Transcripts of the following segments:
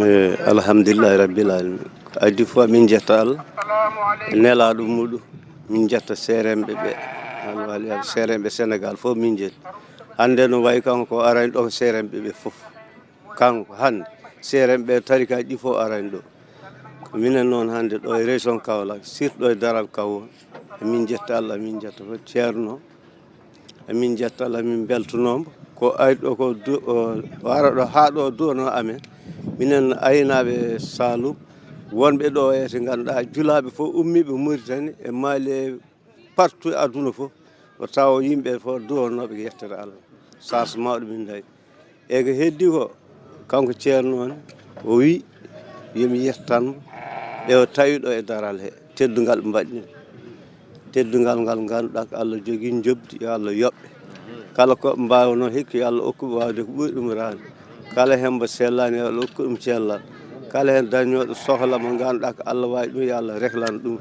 alhamdulillahi rabbil alamin adi fof min jetta Allah nelaɗo muɗum min jetta seremɓe ɓe alwali seremɓe Sénégal fof min jetti hande no wayi kanko arani ɗo seremɓe ɓe fof kanko hande seremɓe tarikaji ɗi fof arani ɗo minen noon hande ɗo e région Kaolack surtout ɗo e Daral Kawo min jetta Allah min jetta fof ceerno min jetta Allah min beltanoma ko ari ɗo ko wara ɗo ha ɗo duwano amen minen aynaɓe Saloum wonɓe ɗo ete ganduɗa julaɓe fof ummiɓe Mauritanie e Mali e partout e aduna fof o tawa yimɓe fof duwanoɓe yettere Allah sasa mawɗo min dañi e ko heddi ko kanko ceerno on o wi yomi yettanmo ɓe o tawi ɗo e daral he teddugal ɓe mbaɗini teddugal ngal ganduɗa ko Allah jogui jobdi yo Allah yoɓɓe kala koɓe mbawno hikka yo Allah hokkuɓe wawde ko ɓuuri ɗum rande kala hen mbo sellani yo Allah hokku ɗum cellal kala hen dañoɗo sohla mo ganduɗa ko Allah wawi ɗum yo Allah rehlana ɗum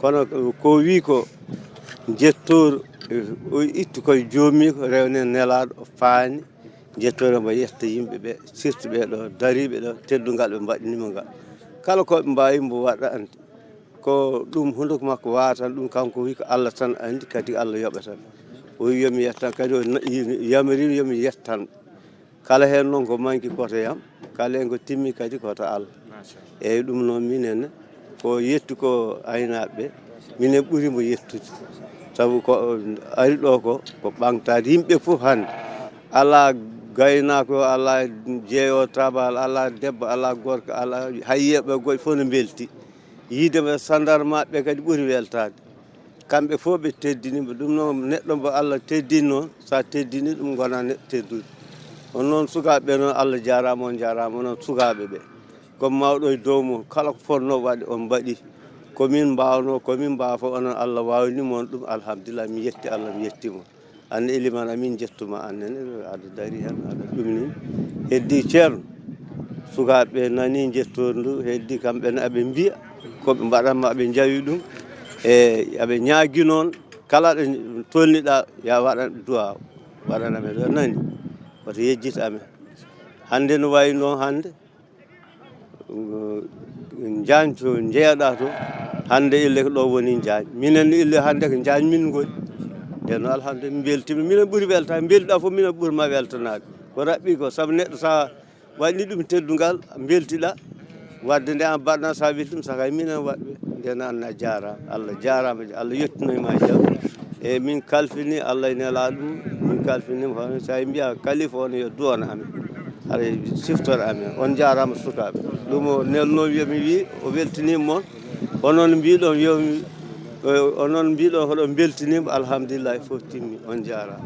kono ko wi ko jettoru o itti koye jomum ko rewne nelaɗo faani jettoru mbo yetta yimɓeɓe surtout ɓeɗo daariɓe ɗo teddugal ɓe mbaɗinimo ngal kala koɓe mbawi mbo waɗa andi ko ɗum hunduko makko watan ɗum kanko wi ko Allah tan andi kadi Allah yoɓatan o wi yomi yettan kadi o yamarimi yomi yettanɓe kala hen noon ko manqui koto yam kala hen ko timmi kadi koto Allah eyyi ɗum noon minenne ko yetti ko aynaɓeɓe minen ɓuurimo yettude saabu ko ari ɗo ko ɓamtade yimɓe foof hande ala gaynako ala jeeyowo tabal ala debbo ala gorko ala hayyeɓe goƴe fof ne belti yidema sandarma ɓe kadi ɓuuri weltade kamɓe fof ɓe teddinima ɗum noon neɗɗo mo Allah teddini noon sa teddini ɗum gona neɗɗo teddude on noon sukaɓeɓe noon Allah jarama on jarama onon sukaɓeɓe comme mawɗo e dow mum kala ko fonno waɗe on mbaɗi komin mbawno komin mbawa fof onon Allah wawnima on ɗum alhamdulillah mi yetti Allah mi yettima an Elimane amin jettuma annene aɗa daari hen aɗa ɗumini heddi ceerno sukaɓeɓe nani jettori ndu heddi kamɓene eɓe mbiya koɓe mbaɗanma eɓe jawi ɗum e eɓe ñaagui noon kala ɗo tolniɗa ya waɗanɓe duwaw waɗanamen ɗo nani woto yejjita amen hande no wayi noon hande Diagne to jeeyaɗa to hande ille ko ɗo woni Diagne minen ille hande ko Diagne min goni nden noon alhamdulillah min beltima minen ɓuuri weltade belɗa foof minen ɓuurima weltanade ko raɓɓi ko saabu neɗɗo sa waɗi ɗum teddugal beltiɗa wadde nde an mbaɗɗa sa weltima saka minen waɗɓe nden anne a jarama Allah jarama Allah yettinoyma jaam e min kalfini Allah e nelaɗo ɗum min kalfinima hono sa mbiya kalifa on yo duwano amen aɗa siftoro amen on jarama sukaɓe ɗum o nelnomi yomi wi o weltinima moon onon mbiɗon yomi onon mbiɗon hoɗon beltinima alhamdulillahi foof timmi on jarama